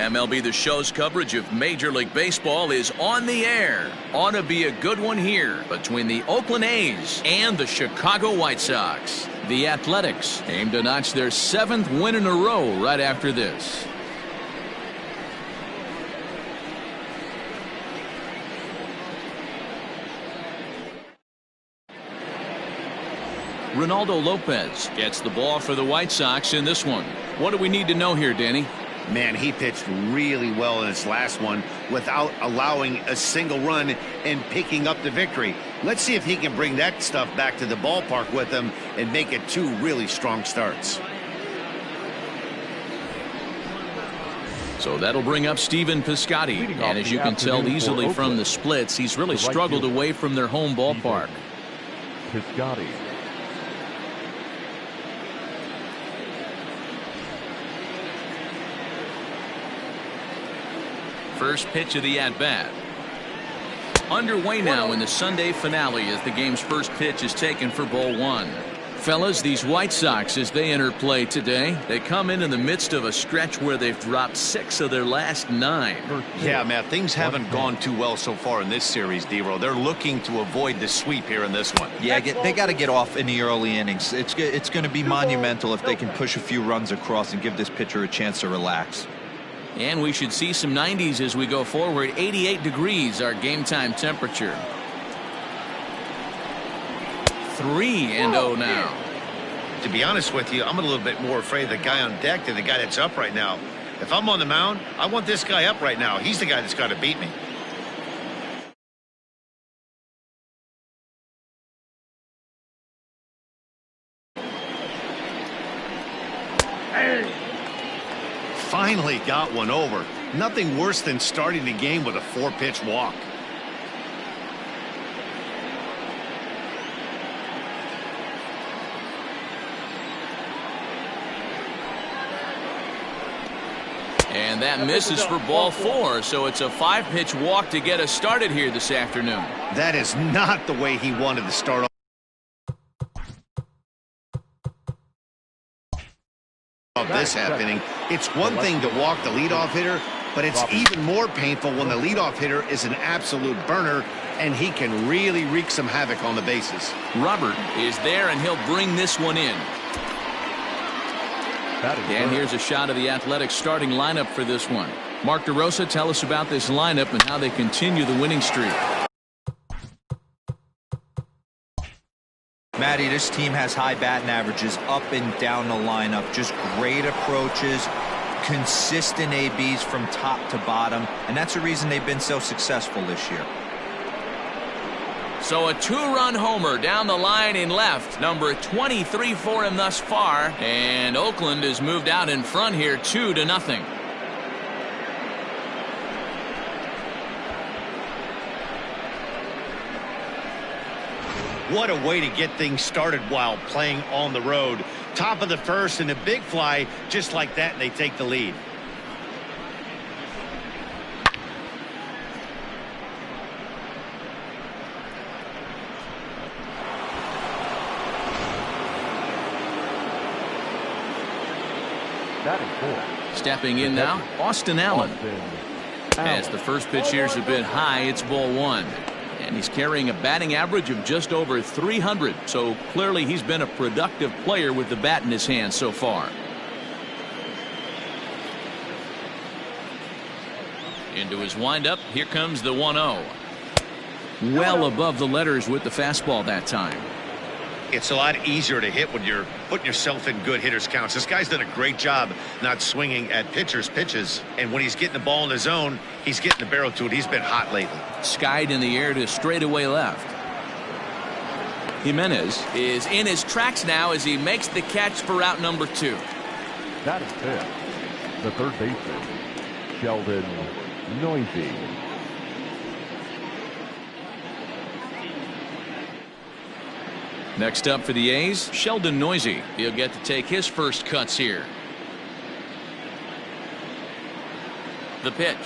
MLB the Show's coverage of Major League Baseball is on the air. Ought to be a good one here between the Oakland A's and the Chicago White Sox. The Athletics aim to notch their 7th win in a row right after this. Ronaldo Lopez gets the ball for the White Sox in this one. What do we need to know here, Danny? Man, he pitched really well in his last one without allowing a single run and picking up the victory. Let's see if he can bring that stuff back to the ballpark with him and make it 2 really strong starts. So that'll bring up Stephen Piscotty. And as you can tell easily from the splits, he's really struggled away from their home ballpark. Piscotty. First pitch of the at-bat. Underway now in the Sunday finale as the game's first pitch is taken for ball 1. Fellas, these White Sox, as they enter play today, they come in the midst of a stretch where they've dropped 6 of their last 9. Yeah, Matt, things haven't gone too well so far in this series, D-Row. They're looking to avoid the sweep here in this one. Yeah, they got to get off in the early innings. It's going to be monumental if they can push a few runs across and give this pitcher a chance to relax. And we should see some 90s as we go forward. 88 degrees our game time temperature. 3-0 now. To be honest with you, I'm a little bit more afraid of the guy on deck than the guy that's up right now. If I'm on the mound, I want this guy up right now. He's the guy that's got to beat me. Finally got one over. Nothing worse than starting the game with a 4-pitch walk. And that misses for ball 4, so it's a 5-pitch walk to get us started here this afternoon. That is not the way he wanted to start off. This happening. It's one thing to walk the leadoff hitter, but it's even more painful when the leadoff hitter is an absolute burner and he can really wreak some havoc on the bases. Robert is there and he'll bring this one in. And here's a shot of the Athletics starting lineup for this one. Mark DeRosa, tell us about this lineup and how they continue the winning streak. Matty, this team has high batting averages up and down the lineup. Just great approaches, consistent ABs from top to bottom, and that's the reason they've been so successful this year. So a 2-run homer down the line in left, number 23 for him thus far, and Oakland has moved out in front here 2-0. What a way to get things started while playing on the road. Top of the first and a big fly just like that, and they take the lead. Stepping in now, Austin Allen. As the first pitch here's a bit high, it's ball 1. And he's carrying a batting average of just over 300. So clearly he's been a productive player with the bat in his hand so far. Into his windup. Here comes the 1-0. Well above the letters with the fastball that time. It's a lot easier to hit when you're putting yourself in good hitters counts. This guy's done a great job not swinging at pitchers' pitches. And when he's getting the ball in the zone, he's getting the barrel to it. He's been hot lately. Skied in the air to straightaway left. Jimenez is in his tracks now as he makes the catch for out number 2. That is it. The third baseman, Sheldon Noisy. Next up for the A's, Sheldon Noisy. He'll get to take his first cuts here. The pitch.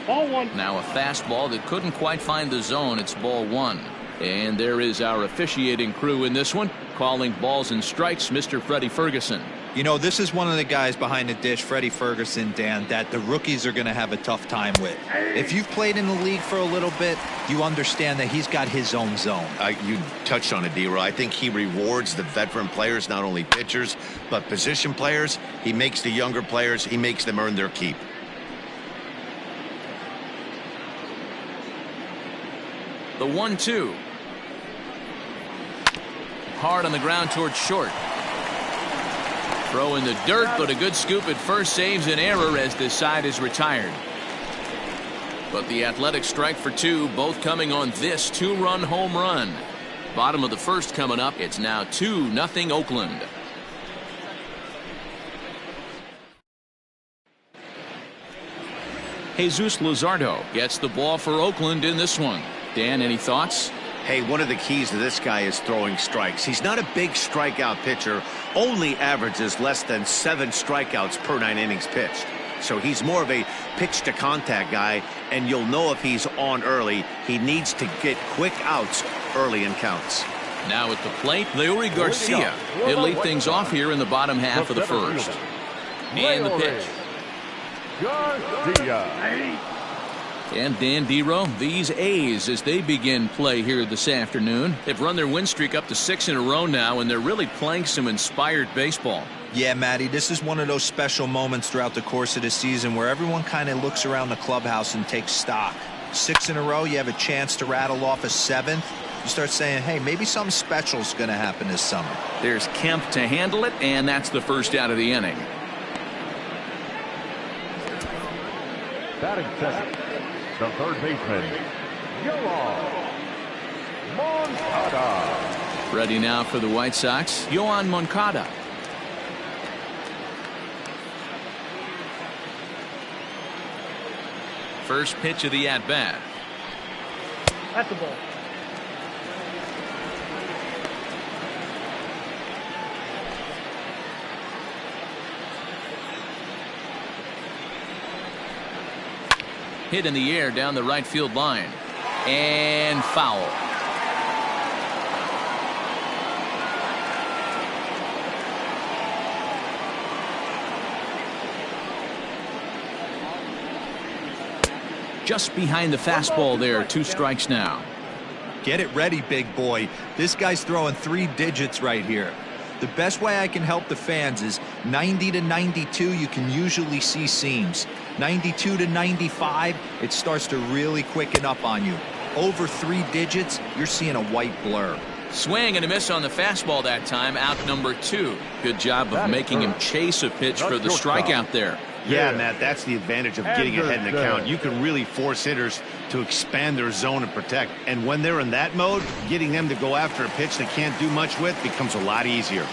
Ball 1. Now a fastball that couldn't quite find the zone. It's ball 1. And there is our officiating crew in this one, calling balls and strikes, Mr. Freddie Ferguson. You know, this is one of the guys behind the dish, Freddie Ferguson, Dan, that the rookies are going to have a tough time with. If you've played in the league for a little bit, you understand that he's got his own zone. You touched on it, D-Roy. I think he rewards the veteran players, not only pitchers, but position players. He makes the younger players, he makes them earn their keep. The 1-2. Hard on the ground towards short. Throw in the dirt, but a good scoop at first saves an error as this side is retired. But the Athletics strike for two, both coming on this two-run home run. Bottom of the first coming up. It's now 2-0 Oakland. Jesus Luzardo gets the ball for Oakland in this one. Dan, any thoughts? Hey, one of the keys to this guy is throwing strikes. He's not a big strikeout pitcher, only averages less than 7 strikeouts per 9 innings pitched. So he's more of a pitch to contact guy, and you'll know if he's on early. He needs to get quick outs early in counts. Now at the plate, Leury Garcia. He'll lead things off here in the bottom half of the first. And the pitch. Garcia. And Dan Dero, these A's, as they begin play here this afternoon, they've run their win streak up to 6 in a row now, and they're really playing some inspired baseball. Yeah, Matty, this is one of those special moments throughout the course of the season where everyone kind of looks around the clubhouse and takes stock. 6 in a row, you have a chance to rattle off a 7th. You start saying, hey, maybe something special is going to happen this summer. There's Kemp to handle it, and that's the first out of the inning. Batting second, the third baseman, Moncada. Ready now for the White Sox, Yoan Moncada. First pitch of the at-bat. That's the ball. Hit in the air down the right field line. And foul. Just behind the fastball there. 2 strikes now. Get it ready, big boy. This guy's throwing 3 digits right here. The best way I can help the fans is 90 to 92, you can usually see seams. 92 to 95, it starts to really quicken up on you. Over 3 digits, you're seeing a white blur. Swing and a miss on the fastball that time. Out number 2. Good job of making him chase a pitch for the strikeout there. Yeah, Matt, that's the advantage of getting ahead in the count. You can really force hitters to expand their zone and protect. And when they're in that mode, getting them to go after a pitch they can't do much with becomes a lot easier.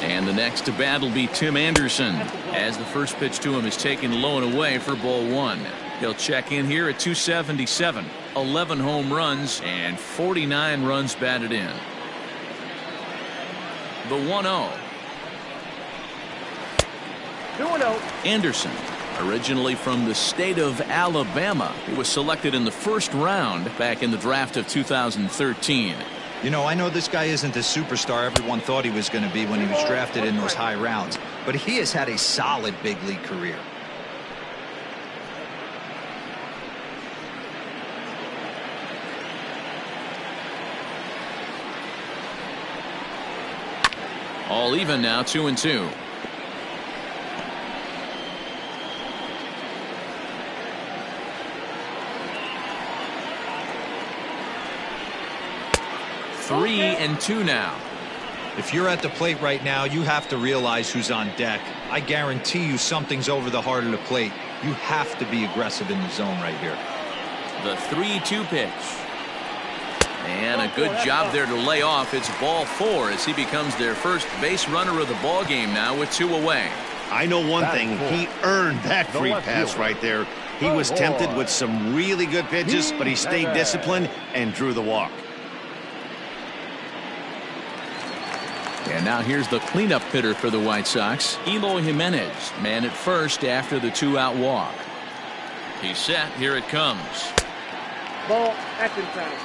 And the next to bat will be Tim Anderson, as the first pitch to him is taken low and away for ball 1. He'll check in here at 277. 11 home runs and 49 runs batted in. The 1-0. 2-0. Anderson, originally from the state of Alabama. He was selected in the first round back in the draft of 2013. You know, I know this guy isn't the superstar everyone thought he was going to be when he was drafted in those high rounds, but he has had a solid big league career. All even now, 2-2. Three and 2 now. If you're at the plate right now, you have to realize who's on deck. I guarantee you something's over the heart of the plate. You have to be aggressive in the zone right here. The 3-2 pitch. And a good job there to lay off. It's ball 4 as he becomes their first base runner of the ball game now with 2 away. I know one thing. He earned that free pass right there. He was tempted with some really good pitches, but he stayed disciplined and drew the walk. And now here's the cleanup hitter for the White Sox, Eloy Jimenez, man at first after the 2-out walk. He's set. Here it comes. Ball, action time.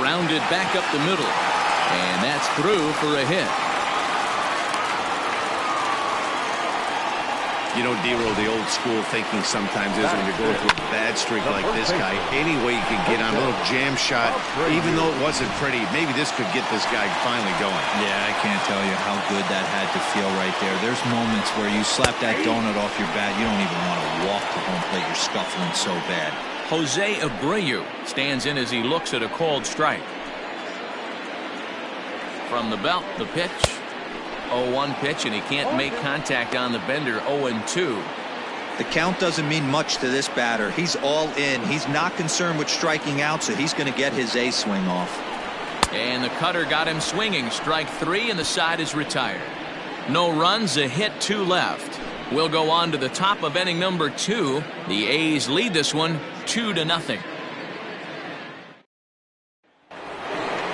Grounded back up the middle. And that's through for a hit. You know, D-Row, the old school thinking sometimes is when you're going through a bad streak like this guy, any way you can get on a little jam shot, even though it wasn't pretty, maybe this could get this guy finally going. Yeah, I can't tell you how good that had to feel right there. There's moments where you slap that donut off your bat, you don't even want to walk to home plate. You're scuffling so bad. Jose Abreu stands in as he looks at a called strike. From the belt, the pitch. 0-1 pitch, and he can't make contact on the bender. 0-2. The count doesn't mean much to this batter. He's all in. He's not concerned with striking out, so he's going to get his A swing off. And the cutter got him swinging. Strike 3, and the side is retired. No runs, a hit, 2 left. We'll go on to the top of inning number 2. The A's lead this one 2-0.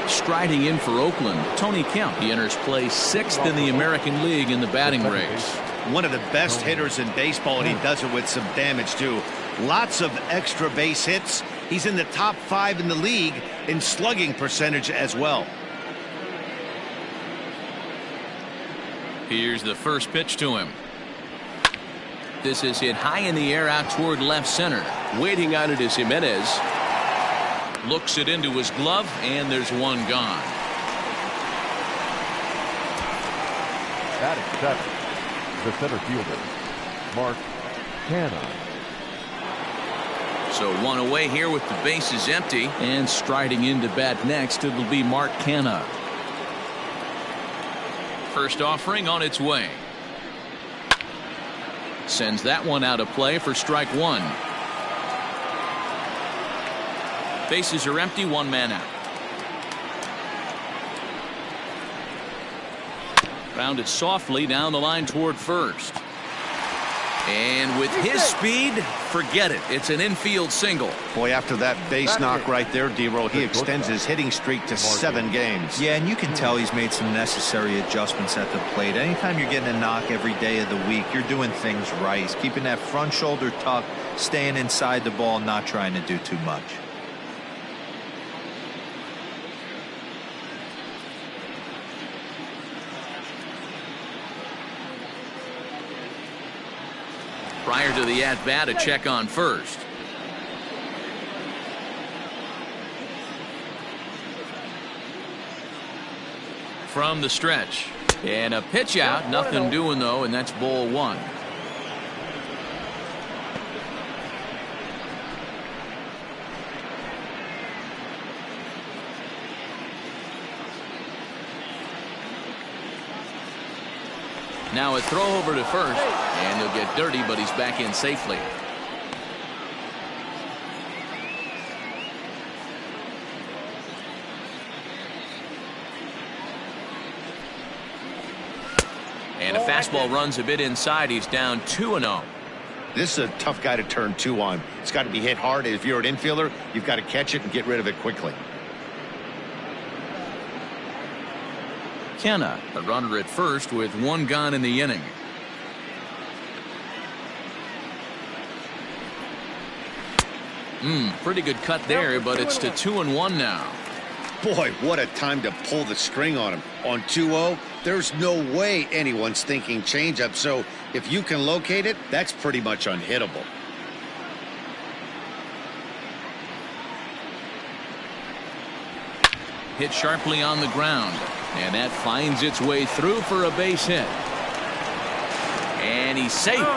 Striding in for Oakland, Tony Kemp. He enters play 6th in the American League in the batting race. One of the best hitters in baseball, and he does it with some damage too. Lots of extra base hits. He's in the top 5 in the league in slugging percentage as well. Here's the first pitch to him. This is hit high in the air out toward left center. Waiting on it is Jimenez. Looks it into his glove, and there's one gone. Batting 7, the center fielder, Mark Canha. So one away here with the bases empty, and striding in to bat next, it'll be Mark Canha. First offering on its way. Sends that one out of play for strike 1. Bases are empty, 1 man out. Grounded softly down the line toward first. And with his speed, forget it. It's an infield single. Boy, after that base knock right there, D-Row, he extends his hitting streak to 7 games. Yeah, and you can tell he's made some necessary adjustments at the plate. Anytime you're getting a knock every day of the week, you're doing things right. He's keeping that front shoulder tucked, staying inside the ball, not trying to do too much. Prior to the at-bat, a check on first. From the stretch. And a pitch out. Nothing doing, though, and that's ball 1. Now a throw over to first, and he'll get dirty, but he's back in safely. And a fastball runs a bit inside. He's down 2-0. This is a tough guy to turn 2 on. It's got to be hit hard. If you're an infielder, you've got to catch it and get rid of it quickly. Canha, a runner at first with 1 gone in the inning. Pretty good cut there, but it's to 2-1 now. Boy, what a time to pull the string on him. On 2-0, there's no way anyone's thinking changeup. So if you can locate it, that's pretty much unhittable. Hit sharply on the ground, and that finds its way through for a base hit. And he's safe.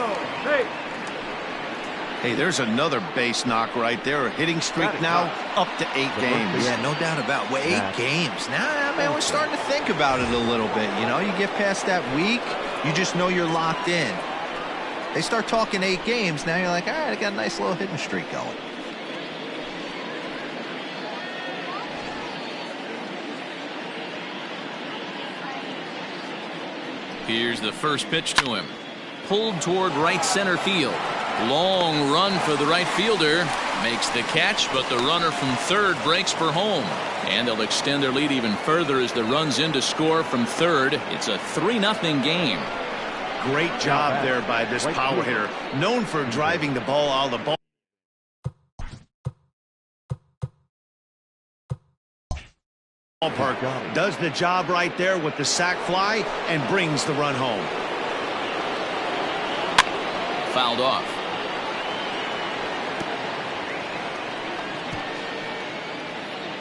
Hey, there's another base knock right there. A hitting streak now up to 8 games. Yeah, no doubt about it. Well, 8 games. Now, man, we're starting to think about it a little bit. You know, you get past that week, you just know you're locked in. They start talking 8 games, now you're like, all right, I got a nice little hitting streak going. Here's the first pitch to him. Pulled toward right center field. Long run for the right fielder. Makes the catch, but the runner from third breaks for home. And they'll extend their lead even further as the run's in to score from third. It's a 3-0 game. Great job there by this power hitter. Known for driving the ball out of the ball. ballpark does the job right there with the sac fly and brings the run home. Fouled off.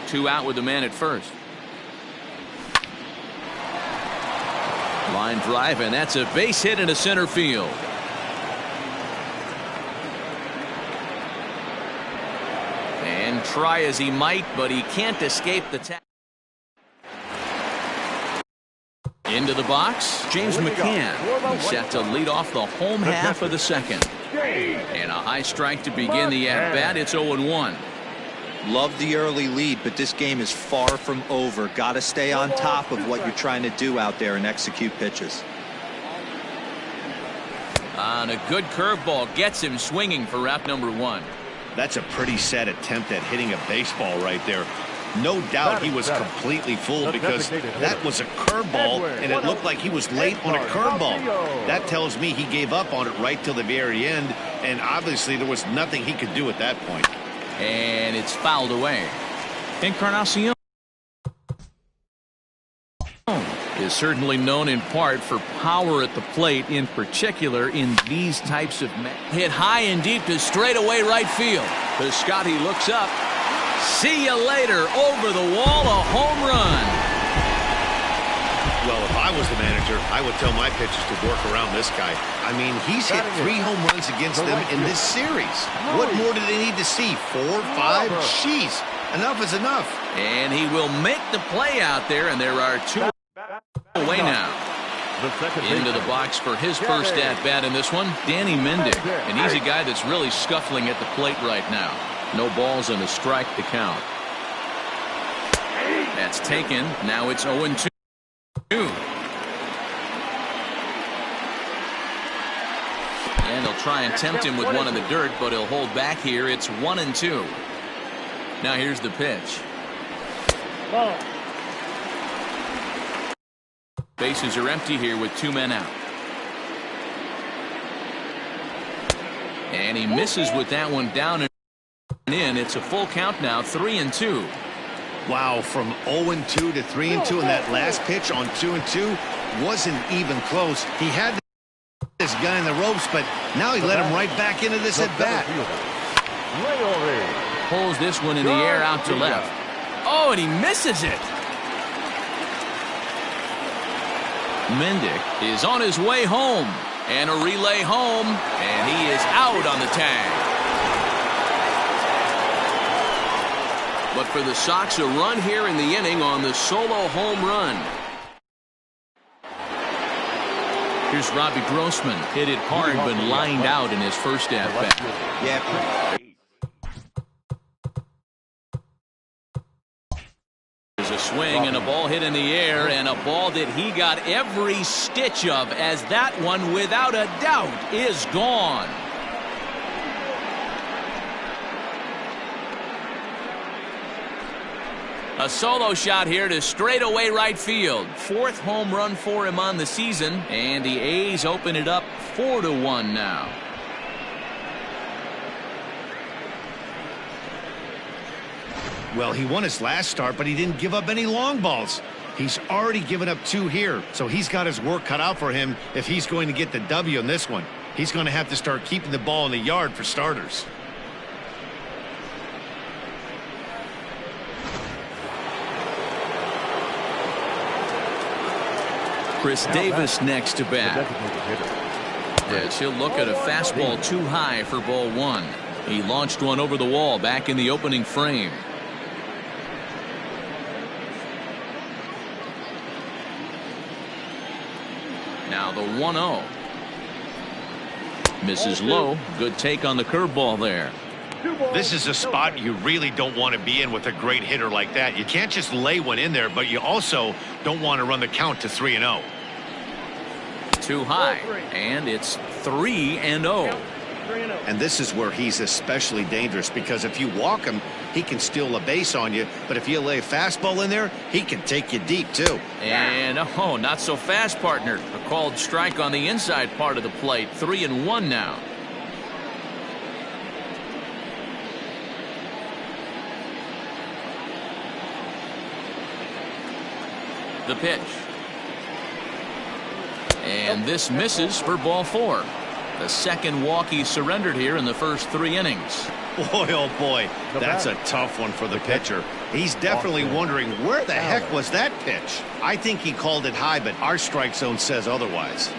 Two out with the man at first. Line drive, and that's a base hit into center field. And try as he might, but he can't escape the tap. Into the box, James McCann. He's set to lead off the home half of the second. And a high strike to begin the at-bat. It's 0-1. Love the early lead, but this game is far from over. Got to stay on top of what you're trying to do out there and execute pitches. And a good curveball gets him swinging for route number 1. That's a pretty sad attempt at hitting a baseball right there. No doubt he was completely fooled because that was a curveball and it looked like he was late on a curveball. That tells me he gave up on it right till the very end, and obviously there was nothing he could do at that point. And it's fouled away. Encarnacion is certainly known in part for power at the plate, in particular in these types of hit high and deep to straightaway right field. Piscotty looks up. See you later. Over the wall, a home run. Well, if I was the manager, I would tell my pitchers to work around this guy. I mean, he's hit 3 home runs against them in this series. What more do they need to see? 4, 5? Jeez, enough is enough. And he will make the play out there, and there are 2 away now. Into the box for his first at-bat in this one, Danny Mendick. And he's a guy that's really scuffling at the plate right now. No balls and a strike to count. That's taken. Now it's 0-2. And they'll try and tempt him with one in the dirt, but he'll hold back here. It's 1-2. Now here's the pitch. Ball. Bases are empty here with 2 men out. And he misses with that one down and in. It's a full count now, 3-2. Wow, from 0-2 to 3-2, and that last pitch on 2-2 wasn't even close. He had this guy in the ropes, but now he let him right back into this at bat. Pulls this one in the air out to left. Oh, and he misses it. Mendick is on his way home, and a relay home, and he is out on the tag. But for the Sox, a run here in the inning on the solo home run. Here's Robbie Grossman. Hit it hard, but lined out in his first at-bat. Yeah. There's a swing and a ball hit in the air, and a ball that he got every stitch of, as that one, without a doubt, is gone. A solo shot here to straightaway right field. 4th home run for him on the season, and the A's open it up 4-1 now. Well, he won his last start, but he didn't give up any long balls. He's already given up 2 here, so he's got his work cut out for him if he's going to get the W in this one. He's going to have to start keeping the ball in the yard for starters. Chris Davis next to bat. As he'll look at a fastball too high for ball 1. He launched one over the wall back in the opening frame. Now the 1-0. Misses low. Good take on the curveball there. This is a spot you really don't want to be in with a great hitter like that. You can't just lay one in there, but you also don't want to run the count to 3-0. Too high, and it's 3-0. And this is where he's especially dangerous, because if you walk him, he can steal a base on you, but if you lay a fastball in there, he can take you deep too. And oh, not so fast, partner. A called strike on the inside part of the plate. 3-1 now. The pitch. And this misses for ball 4. The second walk he surrendered here in the first 3 innings. Boy, oh boy, that's a tough one for the pitcher. He's definitely wondering, where the heck was that pitch? I think he called it high, but our strike zone says otherwise.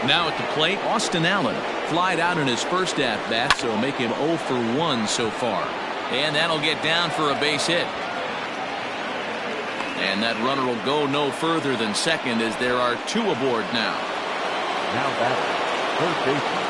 Now at the plate, Austin Allen flied out in his first at-bat, so make him 0 for 1 so far. And that'll get down for a base hit. And that runner will go no further than second as there are 2 aboard now. Now batting, third baseman,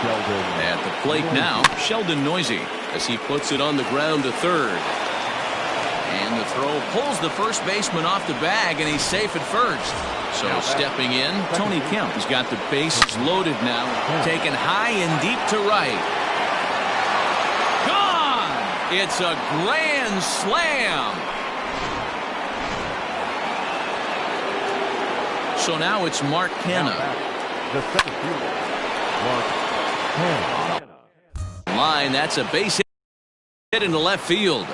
Sheldon. At the plate now, Sheldon Noisy as he puts it on the ground to third. And the throw pulls the first baseman off the bag, and he's safe at first. So stepping in, Tony Kemp has got the bases loaded now, taken high and deep to right. Gone! It's a grand slam! So now it's Mark Canha. The center fielder, Mark Canha. Line, that's a base hit into left field.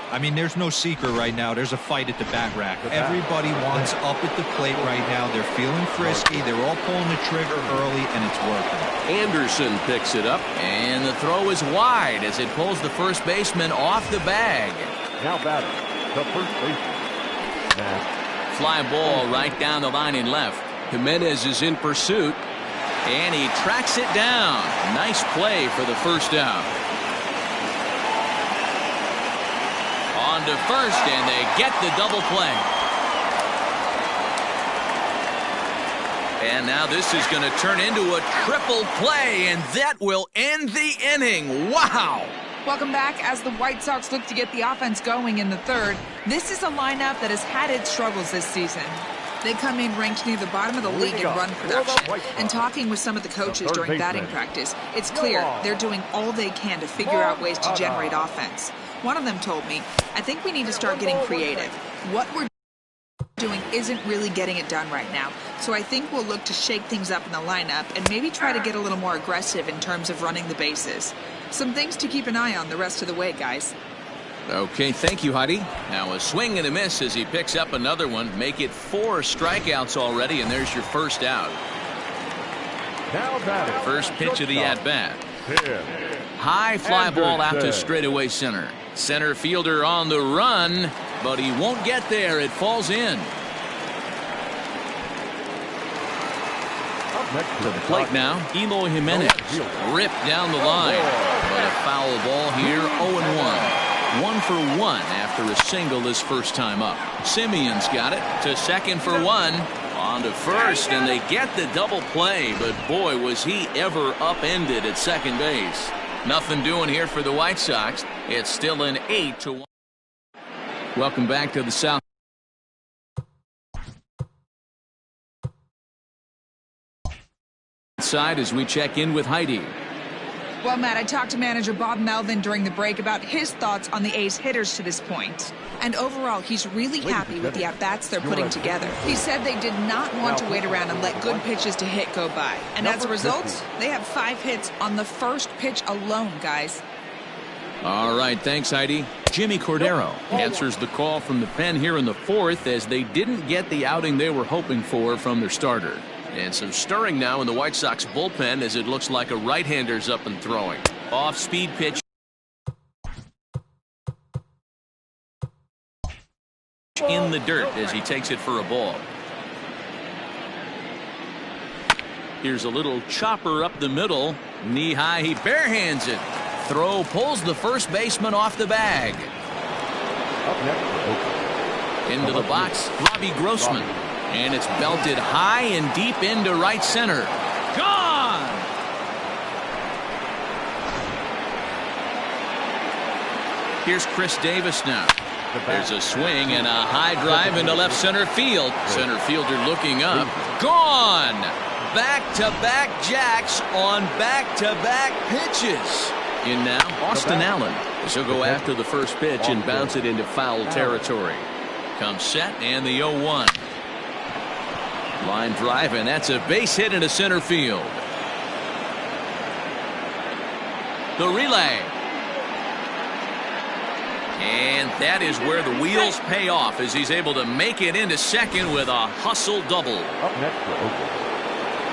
I mean, there's no secret right now. There's a fight at the bat rack. Everybody wants up at the plate right now. They're feeling frisky. They're all pulling the trigger early, and it's working. Anderson picks it up, and the throw is wide as it pulls the first baseman off the bag. Now batting, the first baseman, Matt. Fly ball right down the line in left. Jimenez is in pursuit, and he tracks it down. Nice play for the first out. On to first, and they get the double play. And now this is going to turn into a triple play, and that will end the inning. Wow! Welcome back. As the White Sox look to get the offense going in the third, this is a lineup that has had its struggles this season. They come in ranked near the bottom of the league in run production. And talking with some of the coaches during batting practice, it's clear they're doing all they can to figure out ways to generate offense. One of them told me, I think we need to start getting creative. What we're doing isn't really getting it done right now. So I think we'll look to shake things up in the lineup and maybe try to get a little more aggressive in terms of running the bases. Some things to keep an eye on the rest of the way, guys. Okay, thank you, Heidi. Now a swing and a miss as he picks up another one. Make it 4 strikeouts already, and there's your first out. Now batting, First pitch of the at-bat. High fly ball out to straightaway center. Center fielder on the run, but he won't get there. It falls in. To the plate now, Eloy Jimenez ripped down the line. But a foul ball here, 0-1. 1 for 1 after a single this first time up. Simeon's got it to second for 1. On to first, and they get the double play, but boy, was he ever upended at second base. Nothing doing here for the White Sox. It's still an 8-1. Welcome back to the South side as we check in with Heidi. Well, Matt, I talked to manager Bob Melvin during the break about his thoughts on the A's hitters to this point. And overall, he's really happy with the at-bats they're putting together. He said they did not want to wait around and let good pitches to hit go by. And as a result, they have 5 hits on the first pitch alone, guys. All right, thanks, Heidi. Jimmy Cordero answers the call from the pen here in the 4th as they didn't get the outing they were hoping for from their starter. And some stirring now in the White Sox bullpen as it looks like a right-hander's up and throwing. Off-speed pitch. In the dirt as he takes it for a ball. Here's a little chopper up the middle. Knee high, he barehands it. Throw pulls the first baseman off the bag. Into the box, Robbie Grossman. And it's belted high and deep into right center. Gone! Here's Chris Davis now. There's a swing and a high drive into left center field. Center fielder looking up. Gone! Back-to-back jacks on back-to-back pitches. In now, Austin Allen. He'll go after the first pitch and bounce it into foul territory. Comes set and the 0-1. Line drive, and that's a base hit into center field. The relay. And that is where the wheels pay off as he's able to make it into second with a hustle double. Up next for Oakland,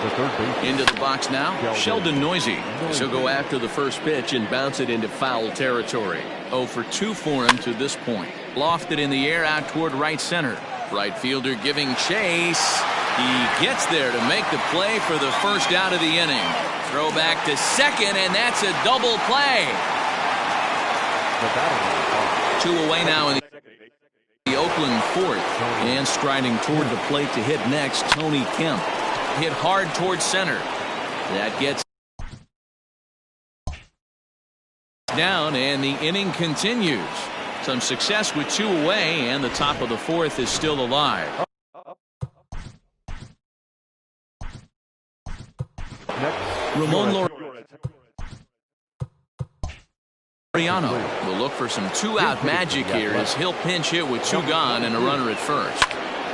the third baseman. Into the box now, Sheldon Noisy. He'll go after the first pitch and bounce it into foul territory. 0 for 2 for him to this point. Lofted in the air out toward right center. Right fielder giving chase. He gets there to make the play for the first out of the inning. Throw back to second, and that's a double play. 2 away now in the Oakland fourth. And striding toward the plate to hit next, Tony Kemp. Hit hard towards center. That gets down, and the inning continues. Some success with 2 away, and the top of the fourth is still alive. Ramon Laureano will look for some 2-out magic here as he'll pinch hit with 2 gone and a runner at first.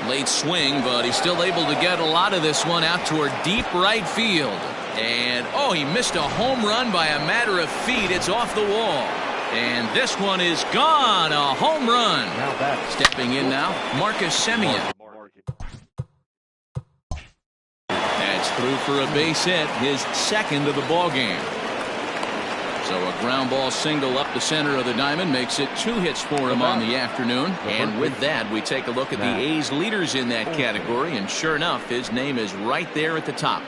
Late swing, but he's still able to get a lot of this one out toward deep right field. And, oh, he missed a home run by a matter of feet. It's off the wall. And this one is gone. A home run. Stepping in now, Marcus Semien. That's through for a base hit, his second of the ball game. So a ground ball single up the center of the diamond makes it 2 hits for him on the afternoon. And with that, we take a look at the A's leaders in that category. And sure enough, his name is right there at the top.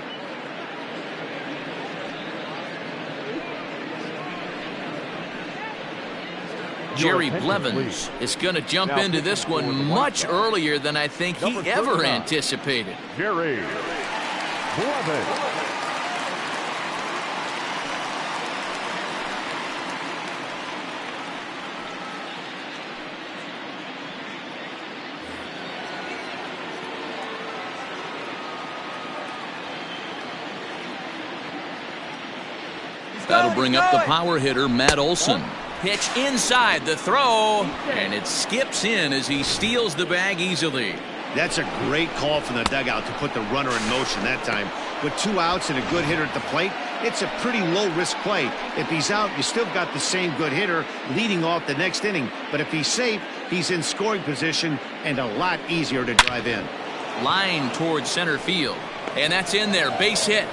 Jerry Blevins is going to jump into this one much earlier than I think he ever anticipated. Jerry Blevins. That'll bring up the power hitter, Matt Olson. Pitch inside the throw, and it skips in as he steals the bag easily. That's a great call from the dugout to put the runner in motion that time. With 2 outs and a good hitter at the plate, it's a pretty low-risk play. If he's out, you still got the same good hitter leading off the next inning. But if he's safe, he's in scoring position and a lot easier to drive in. Line towards center field, and that's in there. Base hit.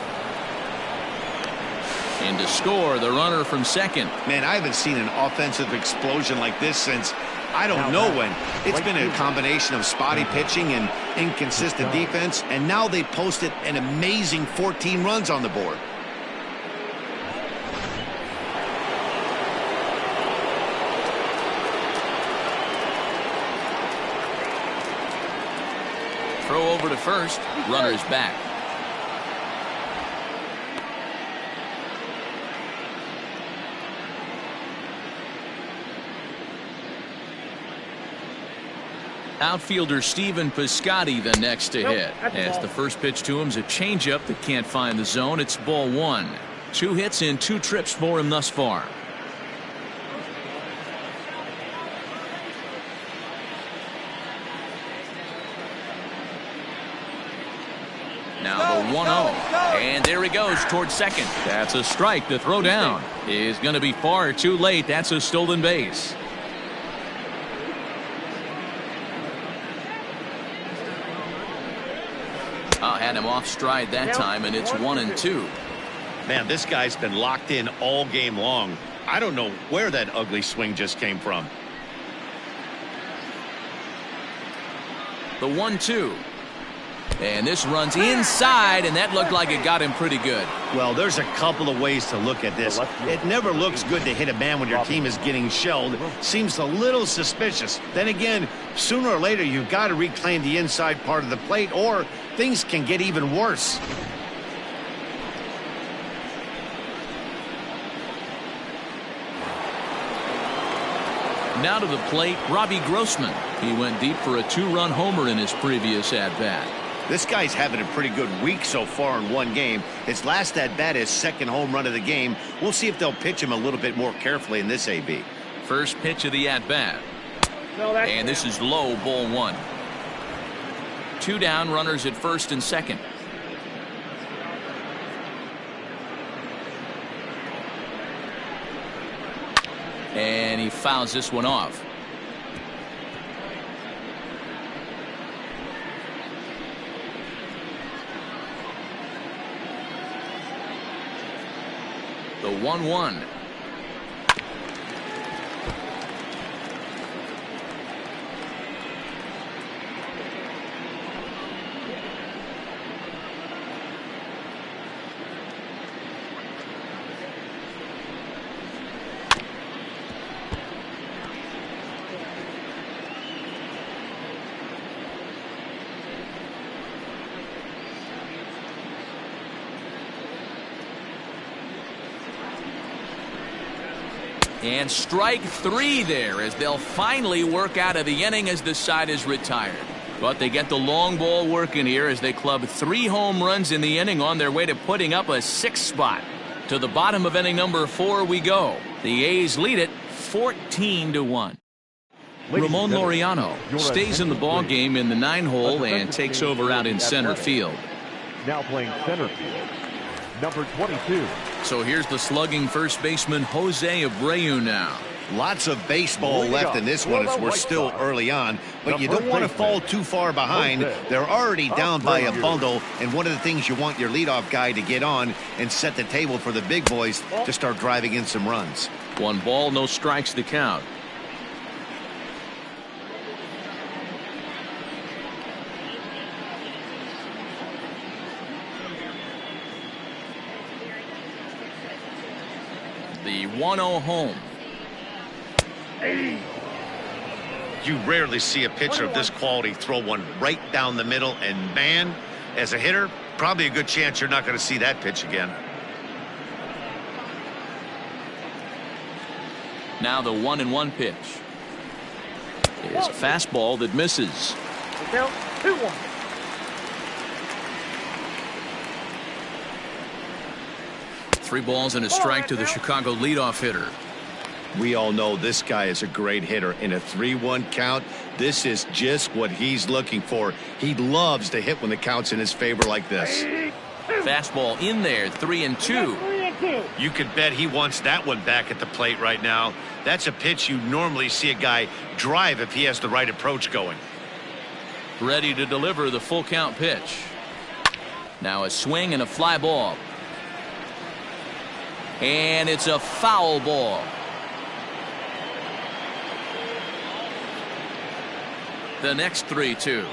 And to score, the runner from second. Man, I haven't seen an offensive explosion like this since I don't know when. It's been a combination of spotty pitching and inconsistent defense, and now they posted an amazing 14 runs on the board. Throw over to first. Runner's back. Outfielder Steven Piscotty the next to hit. As the first pitch to him is a changeup that can't find the zone. It's ball 1. 2 hits in 2 trips for him thus far. Now the 1-0. And there he goes towards second. That's a strike. The throw down is going to be far too late. That's a stolen base. Had him off stride that time, and it's 1-2. Man, this guy's been locked in all game long. I don't know where that ugly swing just came from. The 1-2. And this runs inside, and that looked like it got him pretty good. Well, there's a couple of ways to look at this. It never looks good to hit a man when your team is getting shelled. Seems a little suspicious. Then again, sooner or later, you've got to reclaim the inside part of the plate, or things can get even worse. Now to the plate, Robbie Grossman. He went deep for a 2-run homer in his previous at-bat. This guy's having a pretty good week so far in one game. His last at-bat is second home run of the game. We'll see if they'll pitch him a little bit more carefully in this AB. First pitch of the at-bat. And this is low, ball 1. 2 down, runners at first and second. fouls this one off. The 1-1. And strike 3 there as they'll finally work out of the inning as the side is retired. But they get the long ball working here as they club 3 home runs in the inning on their way to putting up a 6th spot. To the bottom of inning number 4 we go. The A's lead it 14-1. Ramon Laureano stays in the ball game in the 9-hole and takes over out in center field. Now playing center field, number 22. So here's the slugging first baseman Jose Abreu now. Lots of baseball left in this one as we're still early on, but you don't want to fall too far behind. They're already down by a bundle, and one of the things you want your leadoff guy to get on and set the table for the big boys to start driving in some runs. 1 ball, no strikes to count. The 1-0 home. You rarely see a pitcher of this quality throw one right down the middle, and man, as a hitter, probably a good chance you're not going to see that pitch again. Now the 1-1 pitch is a fastball that misses. 2-1. Three balls and a strike to the Chicago leadoff hitter. We all know this guy is a great hitter. In a 3-1 count, this is just what he's looking for. He loves to hit when the count's in his favor like this. Fastball in there, 3-2. You could bet he wants that one back at the plate right now. That's a pitch you normally see a guy drive if he has the right approach going. Ready to deliver the full count pitch. Now a swing and a fly ball. And it's a foul ball. The next 3-2.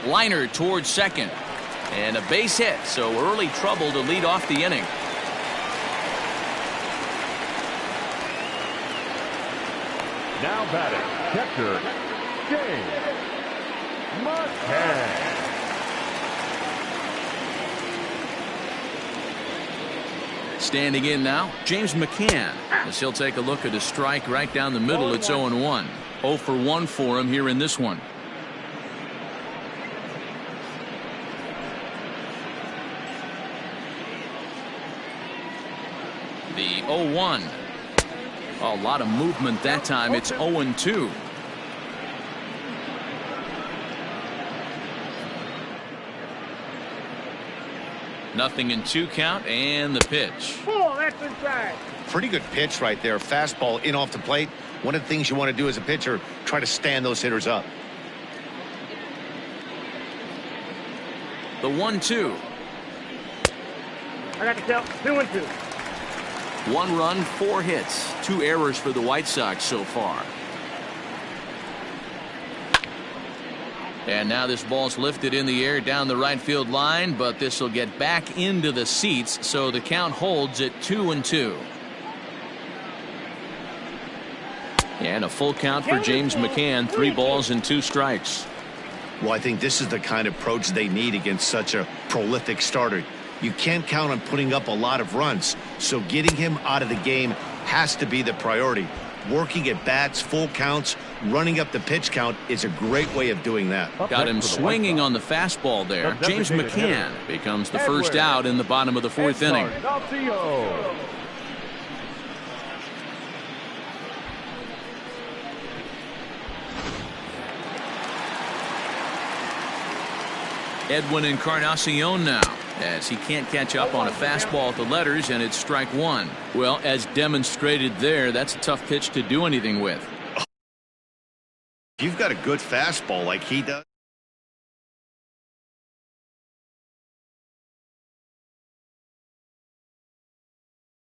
Liner towards second. And a base hit, so early trouble to lead off the inning. Now batting, catcher, James McCann. Standing in now, James McCann, as he'll take a look at a strike right down the middle. It's 0-1. 0 for 1 for him here in this one. The 0-1. A lot of movement that time. It's 0-2. Nothing in 2 count, and the pitch. That's inside. Pretty good pitch right there. Fastball in off the plate. One of the things you want to do as a pitcher, try to stand those hitters up. The 1-2. I got to tell 2-2. 1 run, 4 hits, 2 errors for the White Sox so far. And now this ball's lifted in the air down the right field line, but this will get back into the seats, so the count holds at 2-2. And a full count for James McCann. 3 balls and 2 strikes. Well, I think this is the kind of approach they need against such a prolific starter. You can't count on putting up a lot of runs, so getting him out of the game has to be the priority. Working at bats, full counts, running up the pitch count is a great way of doing that. Got him swinging on the fastball there. James McCann becomes the first out in the bottom of the 4th inning. Edwin Encarnacion now. as he can't catch up on a fastball at the letters, and it's strike one. Well, as demonstrated there, that's a tough pitch to do anything with. You've got a good fastball like he does.